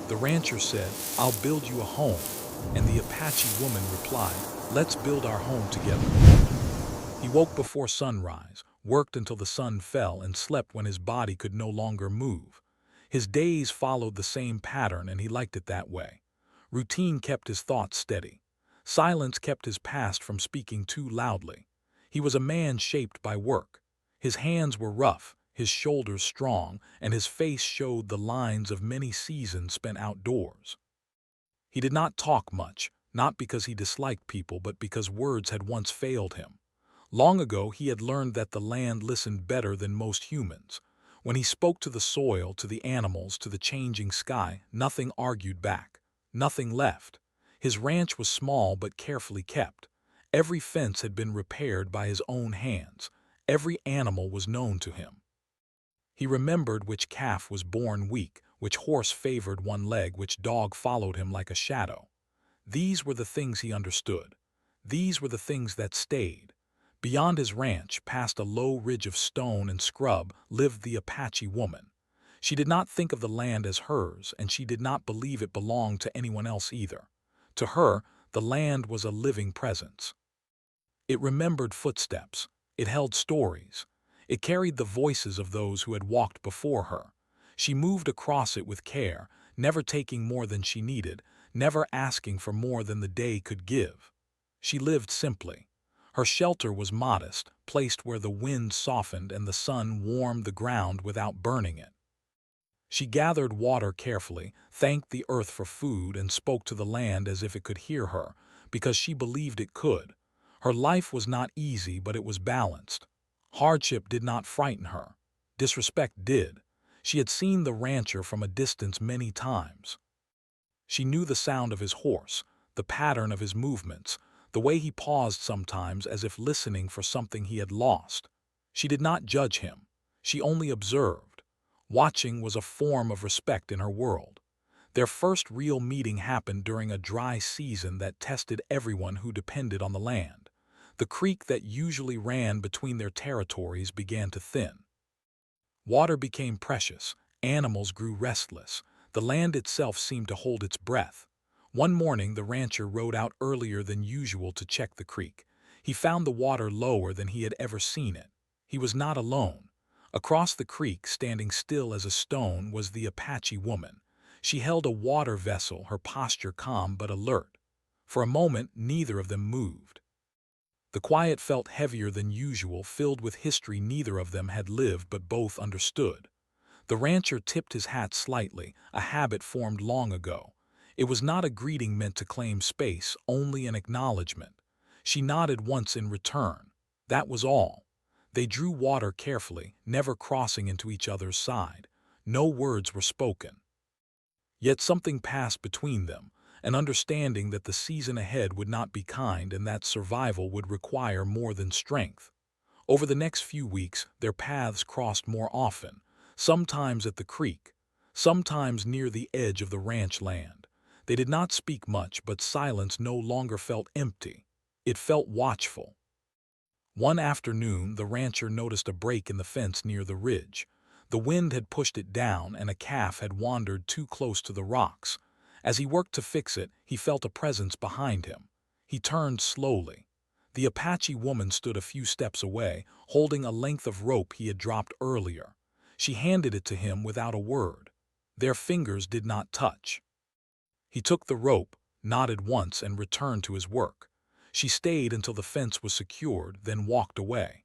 The rancher said, "I'll build you a home." And the Apache woman replied, "Let's build our home together." He woke before sunrise, worked until the sun fell, and slept when his body could no longer move. His days followed the same pattern, and he liked it that way. Routine kept his thoughts steady. Silence kept his past from speaking too loudly. He was a man shaped by work. His hands were rough, his shoulders strong, and his face showed the lines of many seasons spent outdoors. He did not talk much, not because he disliked people, but because words had once failed him. Long ago he had learned that the land listened better than most humans. When he spoke to the soil, to the animals, to the changing sky, nothing argued back. Nothing left. His ranch was small but carefully kept. Every fence had been repaired by his own hands. Every animal was known to him. He remembered which calf was born weak, which horse favored one leg, which dog followed him like a shadow. These were the things he understood. These were the things that stayed. Beyond his ranch, past a low ridge of stone and scrub, lived the Apache woman. She did not think of the land as hers, and she did not believe it belonged to anyone else either. To her, the land was a living presence. It remembered footsteps. It held stories. It carried the voices of those who had walked before her. She moved across it with care, never taking more than she needed, never asking for more than the day could give. She lived simply. Her shelter was modest, placed where the wind softened and the sun warmed the ground without burning it. She gathered water carefully, thanked the earth for food, and spoke to the land as if it could hear her, because she believed it could. Her life was not easy, but it was balanced. Hardship did not frighten her. Disrespect did. She had seen the rancher from a distance many times. She knew the sound of his horse, the pattern of his movements, the way he paused sometimes as if listening for something he had lost. She did not judge him. She only observed. Watching was a form of respect in her world. Their first real meeting happened during a dry season that tested everyone who depended on the land. The creek that usually ran between their territories began to thin. Water became precious, animals grew restless, the land itself seemed to hold its breath. One morning the rancher rode out earlier than usual to check the creek. He found the water lower than he had ever seen it. He was not alone. Across the creek, standing still as a stone, was the Apache woman. She held a water vessel, her posture calm but alert. For a moment neither of them moved. The quiet felt heavier than usual, filled with history neither of them had lived but both understood. The rancher tipped his hat slightly, a habit formed long ago. It was not a greeting meant to claim space, only an acknowledgement. She nodded once in return. That was all. They drew water carefully, never crossing into each other's side. No words were spoken. Yet something passed between them, an understanding that the season ahead would not be kind and that survival would require more than strength. Over the next few weeks, their paths crossed more often, sometimes at the creek, sometimes near the edge of the ranch land. They did not speak much, but silence no longer felt empty. It felt watchful. One afternoon, the rancher noticed a break in the fence near the ridge. The wind had pushed it down, and a calf had wandered too close to the rocks. As he worked to fix it, he felt a presence behind him. He turned slowly. The Apache woman stood a few steps away, holding a length of rope he had dropped earlier. She handed it to him without a word. Their fingers did not touch. He took the rope, nodded once, and returned to his work. She stayed until the fence was secured, then walked away.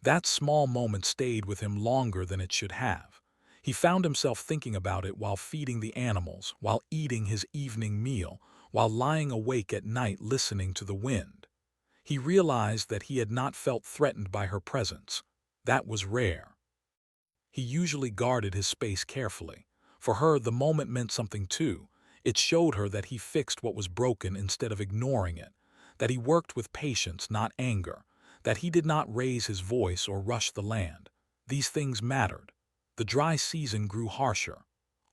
That small moment stayed with him longer than it should have. He found himself thinking about it while feeding the animals, while eating his evening meal, while lying awake at night listening to the wind. He realized that he had not felt threatened by her presence. That was rare. He usually guarded his space carefully. For her, the moment meant something too. It showed her that he fixed what was broken instead of ignoring it, that he worked with patience, not anger, that he did not raise his voice or rush the land. These things mattered. The dry season grew harsher.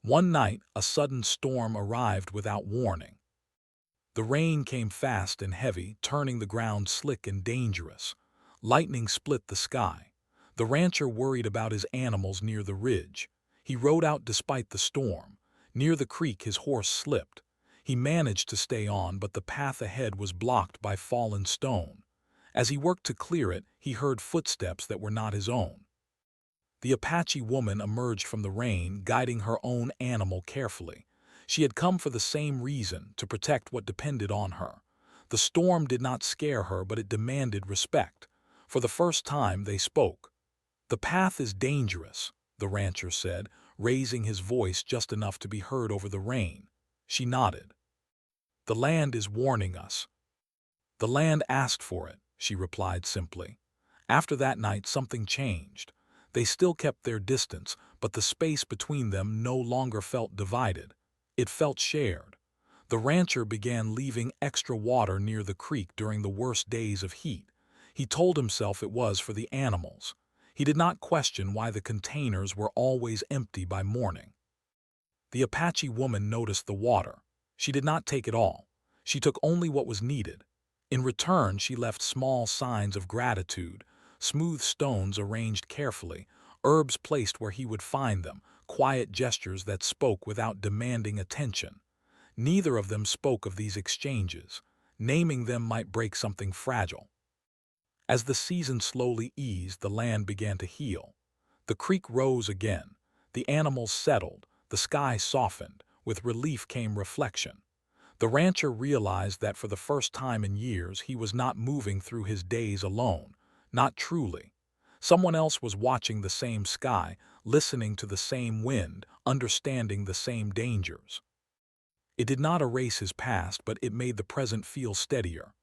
One night, a sudden storm arrived without warning. The rain came fast and heavy, turning the ground slick and dangerous. Lightning split the sky. The rancher worried about his animals near the ridge. He rode out despite the storm. Near the creek, his horse slipped. He managed to stay on, but the path ahead was blocked by fallen stone. As he worked to clear it, he heard footsteps that were not his own. The Apache woman emerged from the rain, guiding her own animal carefully. She had come for the same reason, to protect what depended on her. The storm did not scare her, but it demanded respect. For the first time, they spoke. "The path is dangerous," the rancher said, raising his voice just enough to be heard over the rain. She nodded. "The land is warning us." "The land asked for it," she replied simply. After that night, something changed. They still kept their distance, but the space between them no longer felt divided. It felt shared. The rancher began leaving extra water near the creek during the worst days of heat. He told himself it was for the animals. He did not question why the containers were always empty by morning. The Apache woman noticed the water. She did not take it all. She took only what was needed. In return, she left small signs of gratitude: smooth stones arranged carefully, herbs placed where he would find them, quiet gestures that spoke without demanding attention. Neither of them spoke of these exchanges. Naming them might break something fragile. As the season slowly eased, the land began to heal. The creek rose again. The animals settled. The sky softened. With relief came reflection. The rancher realized that for the first time in years he was not moving through his days alone. Not truly. Someone else was watching the same sky, listening to the same wind, understanding the same dangers. It did not erase his past, but it made the present feel steadier.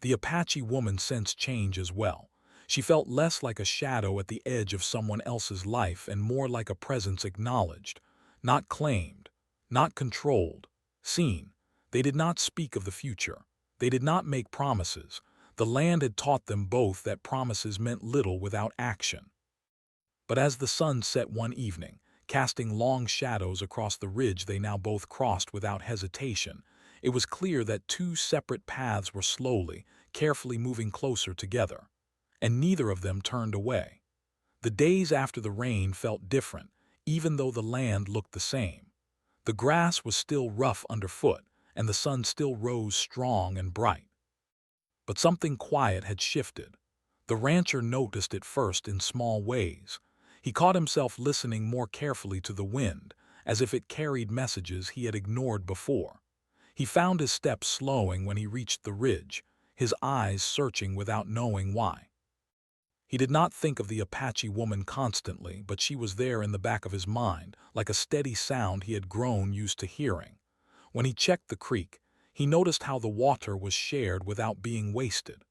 The Apache woman sensed change as well. She felt less like a shadow at the edge of someone else's life and more like a presence acknowledged, not claimed, not controlled, seen. They did not speak of the future. They did not make promises. The land had taught them both that promises meant little without action. But as the sun set one evening, casting long shadows across the ridge they now both crossed without hesitation, it was clear that two separate paths were slowly, carefully moving closer together. And neither of them turned away. The days after the rain felt different, even though the land looked the same. The grass was still rough underfoot, and the sun still rose strong and bright. But something quiet had shifted. The rancher noticed it first in small ways. He caught himself listening more carefully to the wind, as if it carried messages he had ignored before. He found his steps slowing when he reached the ridge, his eyes searching without knowing why. He did not think of the Apache woman constantly, but she was there in the back of his mind, like a steady sound he had grown used to hearing. When he checked the creek, he noticed how the water was shared without being wasted.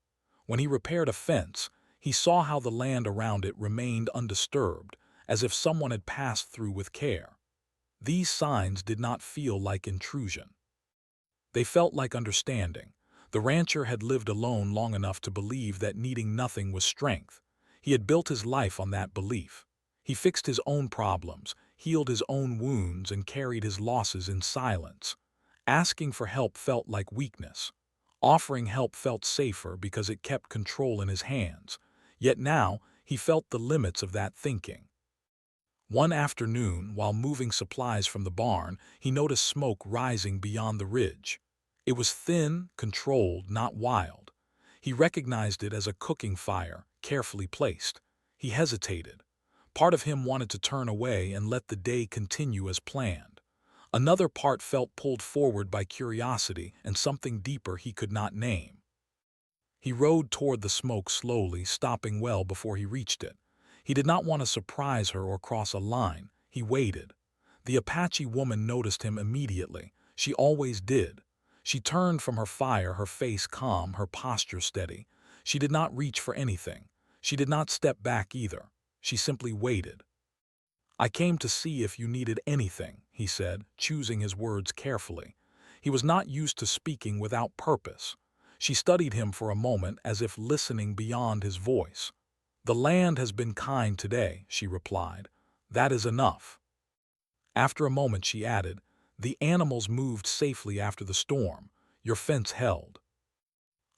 When he repaired a fence, he saw how the land around it remained undisturbed, as if someone had passed through with care. These signs did not feel like intrusion. They felt like understanding. The rancher had lived alone long enough to believe that needing nothing was strength. He had built his life on that belief. He fixed his own problems, healed his own wounds, and carried his losses in silence. Asking for help felt like weakness. Offering help felt safer because it kept control in his hands. Yet now, he felt the limits of that thinking. One afternoon, while moving supplies from the barn, he noticed smoke rising beyond the ridge. It was thin, controlled, not wild. He recognized it as a cooking fire, carefully placed. He hesitated. Part of him wanted to turn away and let the day continue as planned. Another part felt pulled forward by curiosity and something deeper he could not name. He rode toward the smoke slowly, stopping well before he reached it. He did not want to surprise her or cross a line. He waited. The Apache woman noticed him immediately. She always did. She turned from her fire, her face calm, her posture steady. She did not reach for anything. She did not step back either. She simply waited. "I came to see if you needed anything," he said, choosing his words carefully. He was not used to speaking without purpose. She studied him for a moment, as if listening beyond his voice. "The land has been kind today," she replied. "That is enough." After a moment she added, "The animals moved safely after the storm. Your fence held."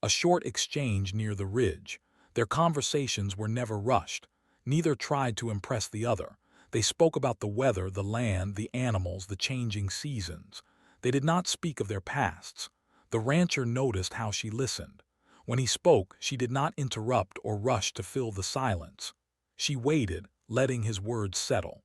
A short exchange near the ridge. Their conversations were never rushed. Neither tried to impress the other. They spoke about the weather, the land, the animals, the changing seasons. They did not speak of their pasts. The rancher noticed how she listened. When he spoke, she did not interrupt or rush to fill the silence. She waited, letting his words settle.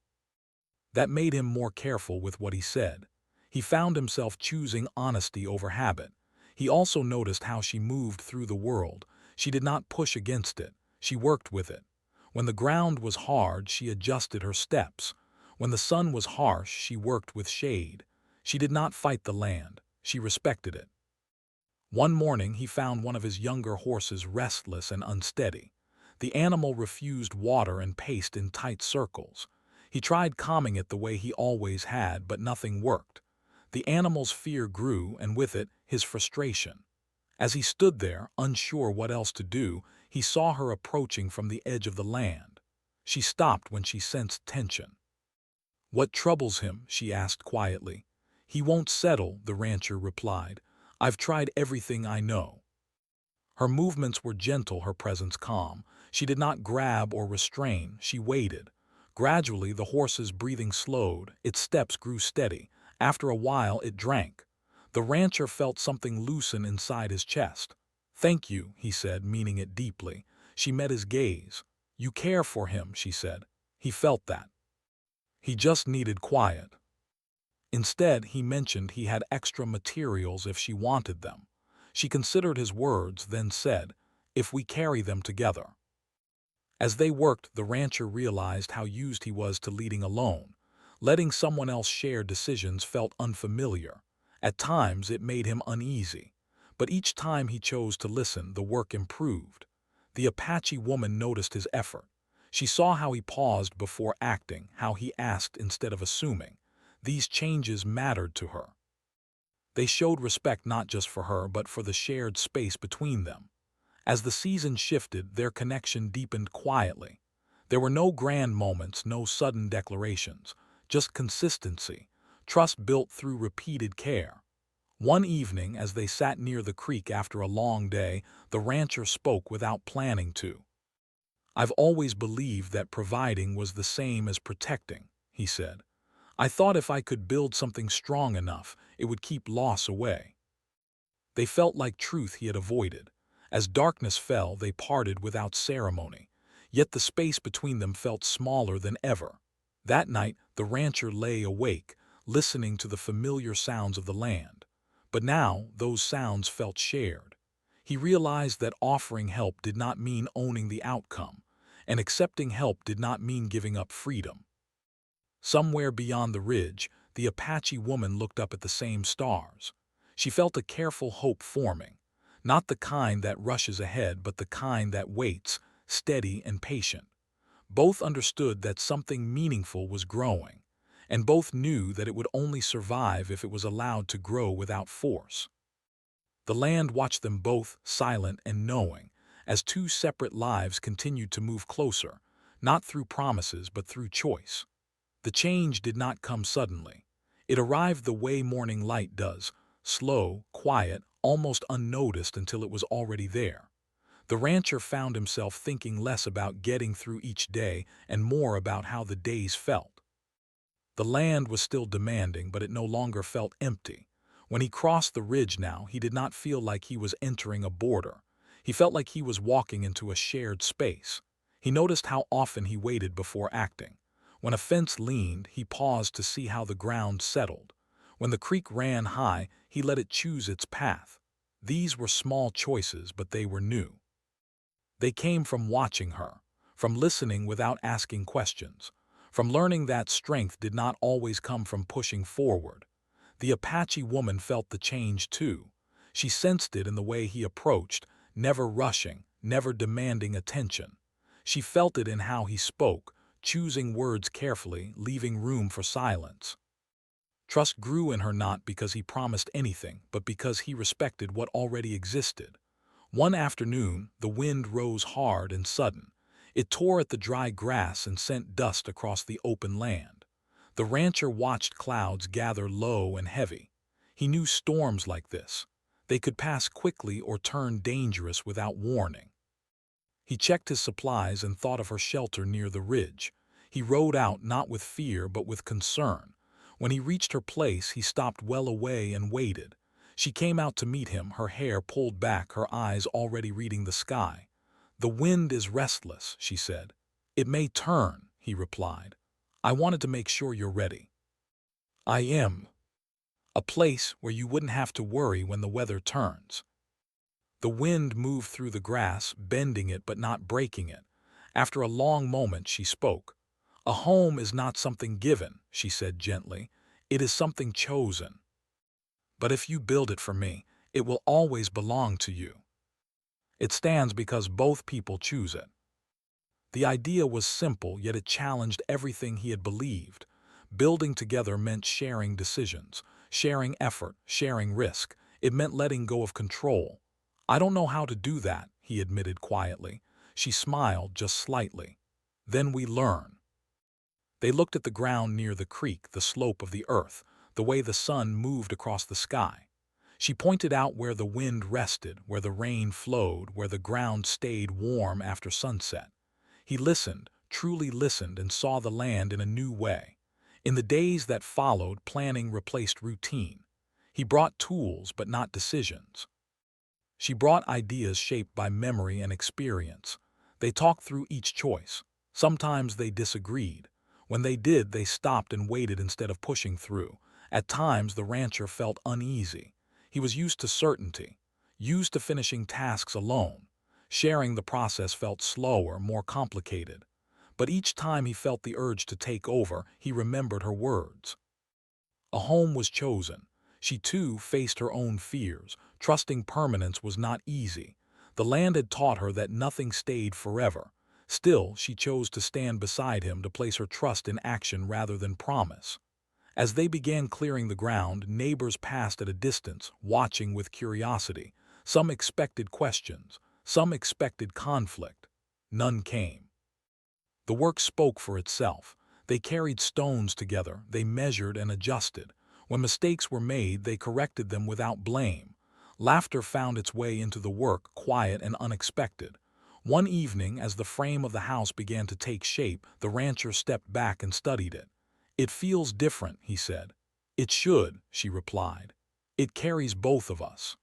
That made him more careful with what he said. He found himself choosing honesty over habit. He also noticed how she moved through the world. She did not push against it. She worked with it. When the ground was hard, she adjusted her steps. When the sun was harsh, she worked with shade. She did not fight the land. She respected it. One morning, he found one of his younger horses restless and unsteady. The animal refused water and paced in tight circles. He tried calming it the way he always had, but nothing worked. The animal's fear grew, and with it, his frustration. As he stood there, unsure what else to do, he saw her approaching from the edge of the land. She stopped when she sensed tension. "What troubles him?" she asked quietly. "He won't settle," the rancher replied. "I've tried everything I know." Her movements were gentle, her presence calm. She did not grab or restrain, she waited. Gradually, the horse's breathing slowed, its steps grew steady. After a while, it drank. The rancher felt something loosen inside his chest. "Thank you," he said, meaning it deeply. She met his gaze. "You care for him," she said. He felt that. He just needed quiet. Instead, he mentioned he had extra materials if she wanted them. She considered his words, then said, "If we carry them together." As they worked, the rancher realized how used he was to leading alone. Letting someone else share decisions felt unfamiliar. At times, it made him uneasy. But each time he chose to listen, the work improved. The Apache woman noticed his effort. She saw how he paused before acting, how he asked instead of assuming. These changes mattered to her. They showed respect not just for her, but for the shared space between them. As the season shifted, their connection deepened quietly. There were no grand moments, no sudden declarations, just consistency, trust built through repeated care. One evening, as they sat near the creek after a long day, the rancher spoke without planning to. "I've always believed that providing was the same as protecting," he said. "I thought if I could build something strong enough, it would keep loss away." They felt like truth he had avoided. As darkness fell, they parted without ceremony. Yet the space between them felt smaller than ever. That night, the rancher lay awake, listening to the familiar sounds of the land. But now, those sounds felt shared. He realized that offering help did not mean owning the outcome, and accepting help did not mean giving up freedom. Somewhere beyond the ridge, the Apache woman looked up at the same stars. She felt a careful hope forming, not the kind that rushes ahead, but the kind that waits, steady and patient. Both understood that something meaningful was growing, and both knew that it would only survive if it was allowed to grow without force. The land watched them both, silent and knowing, as two separate lives continued to move closer, not through promises but through choice. The change did not come suddenly. It arrived the way morning light does, slow, quiet, almost unnoticed until it was already there. The rancher found himself thinking less about getting through each day and more about how the days felt. The land was still demanding, but it no longer felt empty. When he crossed the ridge now, he did not feel like he was entering a border. He felt like he was walking into a shared space. He noticed how often he waited before acting. When a fence leaned, he paused to see how the ground settled. When the creek ran high, he let it choose its path. These were small choices, but they were new. They came from watching her, from listening without asking questions, from learning that strength did not always come from pushing forward. The Apache woman felt the change too. She sensed it in the way he approached, never rushing, never demanding attention. She felt it in how he spoke, choosing words carefully, leaving room for silence. Trust grew in her not because he promised anything, but because he respected what already existed. One afternoon, the wind rose hard and sudden. It tore at the dry grass and sent dust across the open land. The rancher watched clouds gather low and heavy. He knew storms like this. They could pass quickly or turn dangerous without warning. He checked his supplies and thought of her shelter near the ridge. He rode out not with fear but with concern. When he reached her place, he stopped well away and waited. She came out to meet him, her hair pulled back, her eyes already reading the sky. "The wind is restless," she said. "It may turn," he replied. "I wanted to make sure you're ready." "I am. A place where you wouldn't have to worry when the weather turns." The wind moved through the grass, bending it but not breaking it. After a long moment, she spoke. "A home is not something given," she said gently. "It is something chosen. But if you build it for me, it will always belong to you. It stands because both people choose it." The idea was simple, yet it challenged everything he had believed. Building together meant sharing decisions, sharing effort, sharing risk. It meant letting go of control. "I don't know how to do that," he admitted quietly. She smiled just slightly. "Then we learn." They looked at the ground near the creek, the slope of the earth, the way the sun moved across the sky. She pointed out where the wind rested, where the rain flowed, where the ground stayed warm after sunset. He listened, truly listened, and saw the land in a new way. In the days that followed, planning replaced routine. He brought tools, but not decisions. She brought ideas shaped by memory and experience. They talked through each choice. Sometimes they disagreed. When they did, they stopped and waited instead of pushing through. At times, the rancher felt uneasy. He was used to certainty, used to finishing tasks alone. Sharing the process felt slower, more complicated. But each time he felt the urge to take over, he remembered her words. A home was chosen. She too faced her own fears. Trusting permanence was not easy. The land had taught her that nothing stayed forever. Still, she chose to stand beside him, to place her trust in action rather than promise. As they began clearing the ground, neighbors passed at a distance, watching with curiosity. Some expected questions, some expected conflict. None came. The work spoke for itself. They carried stones together, they measured and adjusted. When mistakes were made, they corrected them without blame. Laughter found its way into the work, quiet and unexpected. One evening, as the frame of the house began to take shape, the rancher stepped back and studied it. "It feels different," he said. "It should," she replied. "It carries both of us."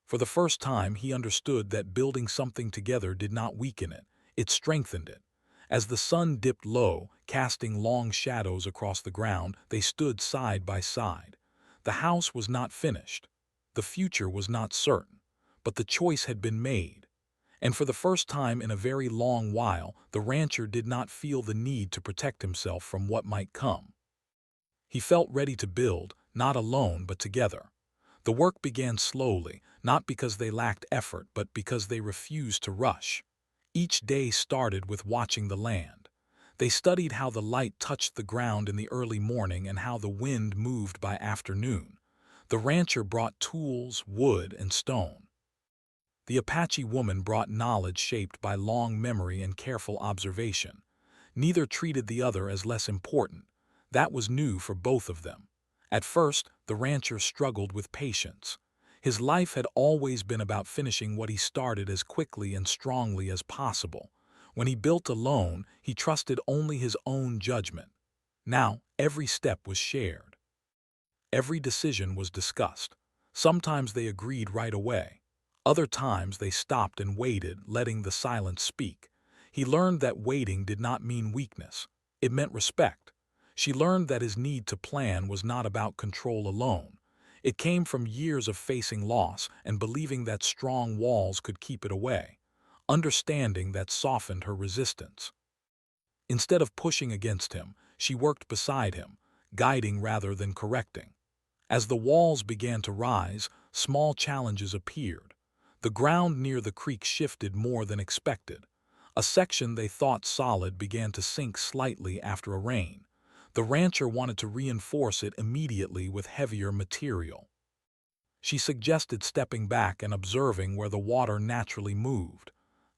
For the first time, he understood that building something together did not weaken it, it strengthened it. As the sun dipped low, casting long shadows across the ground, they stood side by side. The house was not finished. The future was not certain. But the choice had been made. And for the first time in a very long while, the rancher did not feel the need to protect himself from what might come. He felt ready to build, not alone but together. The work began slowly, not because they lacked effort, but because they refused to rush. Each day started with watching the land. They studied how the light touched the ground in the early morning and how the wind moved by afternoon. The rancher brought tools, wood, and stone. The Apache woman brought knowledge shaped by long memory and careful observation. Neither treated the other as less important. That was new for both of them. At first, the rancher struggled with patience. His life had always been about finishing what he started as quickly and strongly as possible. When he built alone, he trusted only his own judgment. Now, every step was shared. Every decision was discussed. Sometimes they agreed right away. Other times they stopped and waited, letting the silence speak. He learned that waiting did not mean weakness. It meant respect. She learned that his need to plan was not about control alone. It came from years of facing loss and believing that strong walls could keep it away. Understanding that softened her resistance. Instead of pushing against him, she worked beside him, guiding rather than correcting. As the walls began to rise, small challenges appeared. The ground near the creek shifted more than expected. A section they thought solid began to sink slightly after a rain. The rancher wanted to reinforce it immediately with heavier material. She suggested stepping back and observing where the water naturally moved.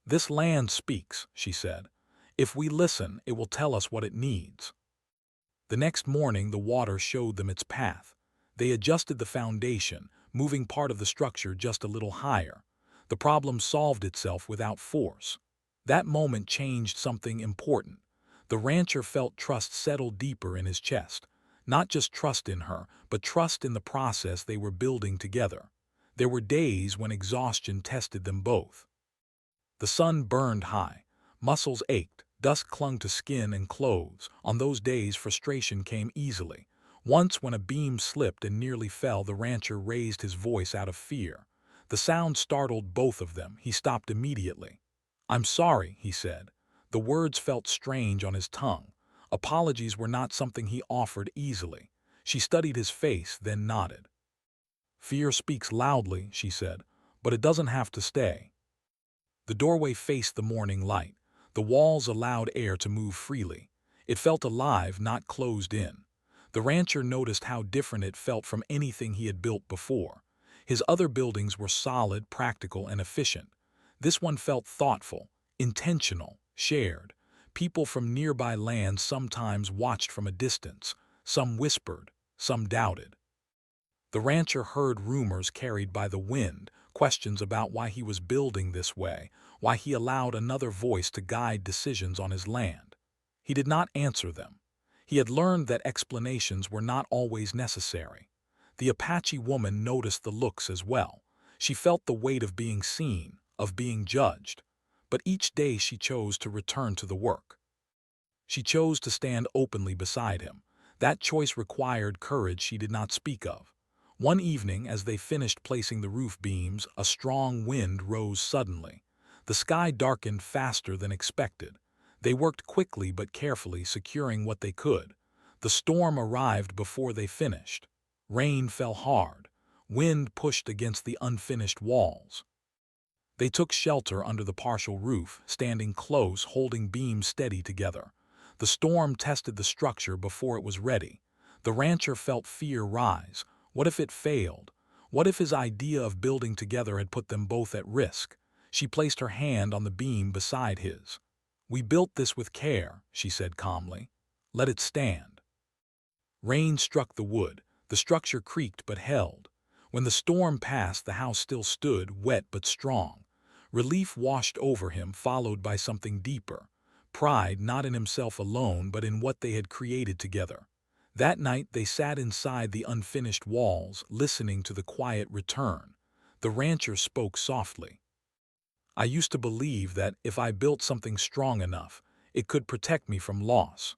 "This land speaks," she said. "If we listen, it will tell us what it needs." The next morning, the water showed them its path. They adjusted the foundation, moving part of the structure just a little higher. The problem solved itself without force. That moment changed something important. The rancher felt trust settle deeper in his chest. Not just trust in her, but trust in the process they were building together. There were days when exhaustion tested them both. The sun burned high. Muscles ached. Dust clung to skin and clothes. On those days, frustration came easily. Once, when a beam slipped and nearly fell, the rancher raised his voice out of fear. The sound startled both of them. He stopped immediately. "I'm sorry," he said. The words felt strange on his tongue. Apologies were not something he offered easily. She studied his face, then nodded. "Fear speaks loudly," she said, "but it doesn't have to stay." The doorway faced the morning light. The walls allowed air to move freely. It felt alive, not closed in. The rancher noticed how different it felt from anything he had built before. His other buildings were solid, practical, and efficient. This one felt thoughtful, intentional, shared. People from nearby lands sometimes watched from a distance. Some whispered, some doubted. The rancher heard rumors carried by the wind, questions about why he was building this way, why he allowed another voice to guide decisions on his land. He did not answer them. He had learned that explanations were not always necessary. The Apache woman noticed the looks as well. She felt the weight of being seen, of being judged. But each day she chose to return to the work. She chose to stand openly beside him. That choice required courage she did not speak of. One evening, as they finished placing the roof beams, a strong wind rose suddenly. The sky darkened faster than expected. They worked quickly but carefully, securing what they could. The storm arrived before they finished. Rain fell hard. Wind pushed against the unfinished walls. They took shelter under the partial roof, standing close, holding beams steady together. The storm tested the structure before it was ready. The rancher felt fear rise. What if it failed? What if his idea of building together had put them both at risk? She placed her hand on the beam beside his. "We built this with care," she said calmly. "Let it stand." Rain struck the wood. The structure creaked but held. When the storm passed, the house still stood, wet but strong. Relief washed over him, followed by something deeper. Pride, not in himself alone, but in what they had created together. That night they sat inside the unfinished walls, listening to the quiet return. The rancher spoke softly. "I used to believe that if I built something strong enough, it could protect me from loss."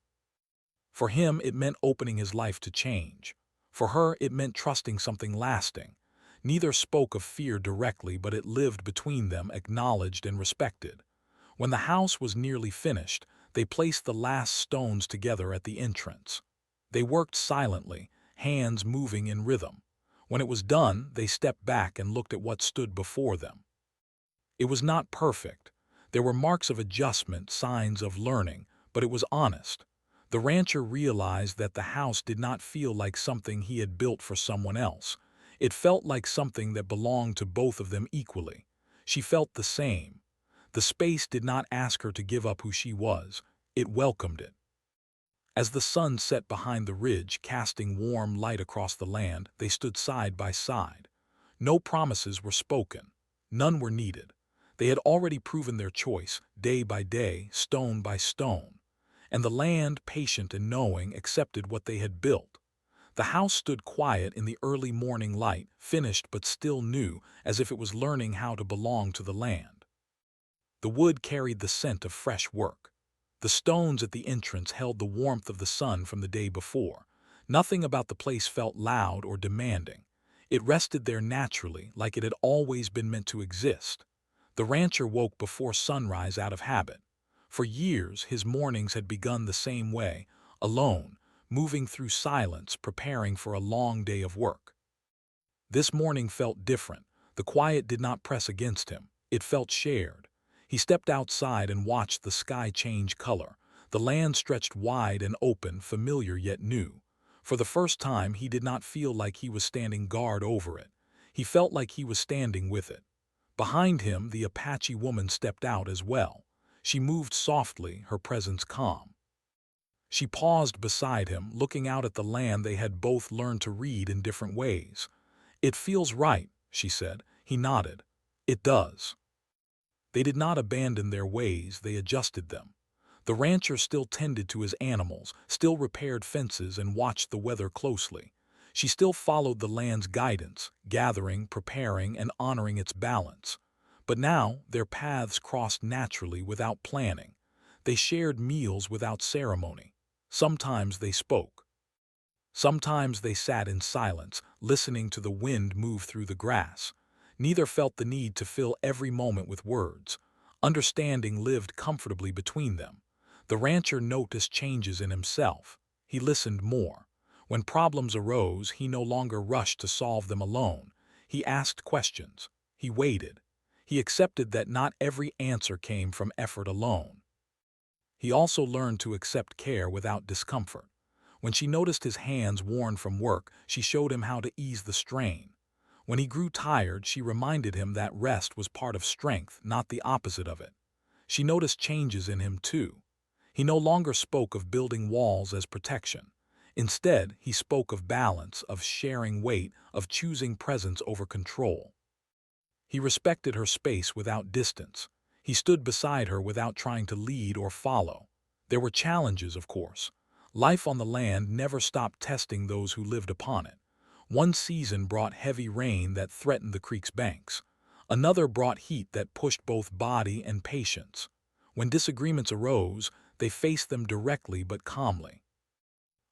For him, it meant opening his life to change. For her, it meant trusting something lasting. Neither spoke of fear directly, but it lived between them, acknowledged and respected. When the house was nearly finished, they placed the last stones together at the entrance. They worked silently, hands moving in rhythm. When it was done, they stepped back and looked at what stood before them. It was not perfect. There were marks of adjustment, signs of learning, but it was honest. The rancher realized that the house did not feel like something he had built for someone else. It felt like something that belonged to both of them equally. She felt the same. The space did not ask her to give up who she was. It welcomed it. As the sun set behind the ridge, casting warm light across the land, they stood side by side. No promises were spoken. None were needed. They had already proven their choice, day by day, stone by stone. And the land, patient and knowing, accepted what they had built. The house stood quiet in the early morning light, finished but still new, as if it was learning how to belong to the land. The wood carried the scent of fresh work. The stones at the entrance held the warmth of the sun from the day before. Nothing about the place felt loud or demanding. It rested there naturally, like it had always been meant to exist. The rancher woke before sunrise out of habit. For years, his mornings had begun the same way, alone, moving through silence, preparing for a long day of work. This morning felt different. The quiet did not press against him. It felt shared. He stepped outside and watched the sky change color. The land stretched wide and open, familiar yet new. For the first time, he did not feel like he was standing guard over it. He felt like he was standing with it. Behind him, the Apache woman stepped out as well. She moved softly, her presence calm. She paused beside him, looking out at the land they had both learned to read in different ways. "It feels right," she said. He nodded. "It does." They did not abandon their ways, they adjusted them. The rancher still tended to his animals, still repaired fences and watched the weather closely. She still followed the land's guidance, gathering, preparing, and honoring its balance. But now their paths crossed naturally without planning. They shared meals without ceremony. Sometimes they spoke. Sometimes they sat in silence, listening to the wind move through the grass. Neither felt the need to fill every moment with words. Understanding lived comfortably between them. The rancher noticed changes in himself. He listened more. When problems arose, he no longer rushed to solve them alone. He asked questions. He waited. He accepted that not every answer came from effort alone. He also learned to accept care without discomfort. When she noticed his hands worn from work, she showed him how to ease the strain. When he grew tired, she reminded him that rest was part of strength, not the opposite of it. She noticed changes in him too. He no longer spoke of building walls as protection. Instead, he spoke of balance, of sharing weight, of choosing presence over control. He respected her space without distance. He stood beside her without trying to lead or follow. There were challenges, of course. Life on the land never stopped testing those who lived upon it. One season brought heavy rain that threatened the creek's banks. Another brought heat that pushed both body and patience. When disagreements arose, they faced them directly but calmly.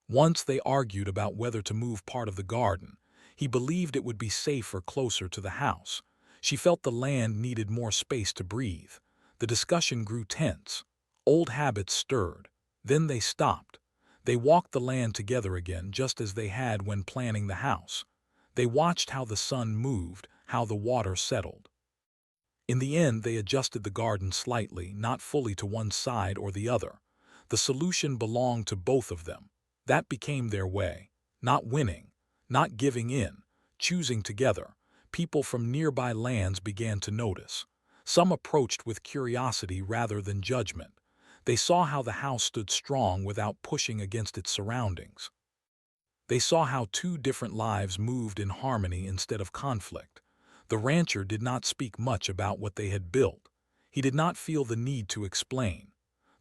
Once they argued about whether to move part of the garden. He believed it would be safer closer to the house. She felt the land needed more space to breathe. The discussion grew tense. Old habits stirred. Then they stopped. They walked the land together again, just as they had when planning the house. They watched how the sun moved, how the water settled. In the end, they adjusted the garden slightly, not fully to one side or the other. The solution belonged to both of them. That became their way. Not winning, not giving in, choosing together. People from nearby lands began to notice. Some approached with curiosity rather than judgment. They saw how the house stood strong without pushing against its surroundings. They saw how two different lives moved in harmony instead of conflict. The rancher did not speak much about what they had built. He did not feel the need to explain.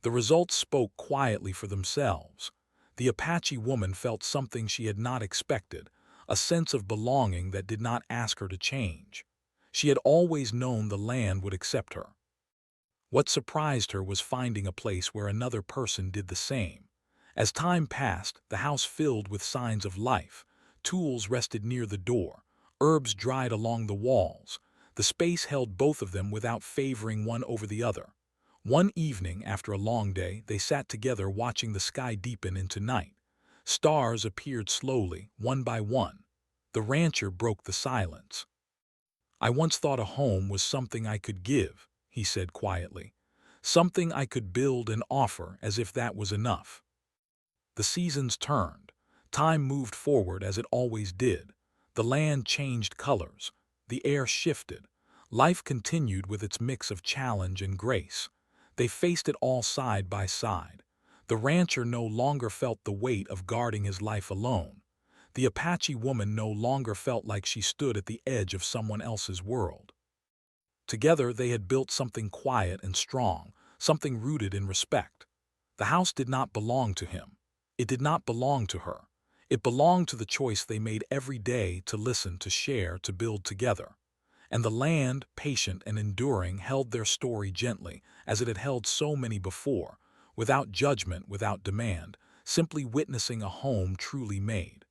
The results spoke quietly for themselves. The Apache woman felt something she had not expected, a sense of belonging that did not ask her to change. She had always known the land would accept her. What surprised her was finding a place where another person did the same. As time passed, the house filled with signs of life. Tools rested near the door. Herbs dried along the walls. The space held both of them without favoring one over the other. One evening, after a long day, they sat together watching the sky deepen into night. Stars appeared slowly, one by one. The rancher broke the silence. "I once thought a home was something I could give," he said quietly. "Something I could build and offer as if that was enough." The seasons turned. Time moved forward as it always did. The land changed colors. The air shifted. Life continued with its mix of challenge and grace. They faced it all side by side. The rancher no longer felt the weight of guarding his life alone. The Apache woman no longer felt like she stood at the edge of someone else's world. Together they had built something quiet and strong, something rooted in respect. The house did not belong to him. It did not belong to her. It belonged to the choice they made every day to listen, to share, to build together. And the land, patient and enduring, held their story gently, as it had held so many before, without judgment, without demand, simply witnessing a home truly made.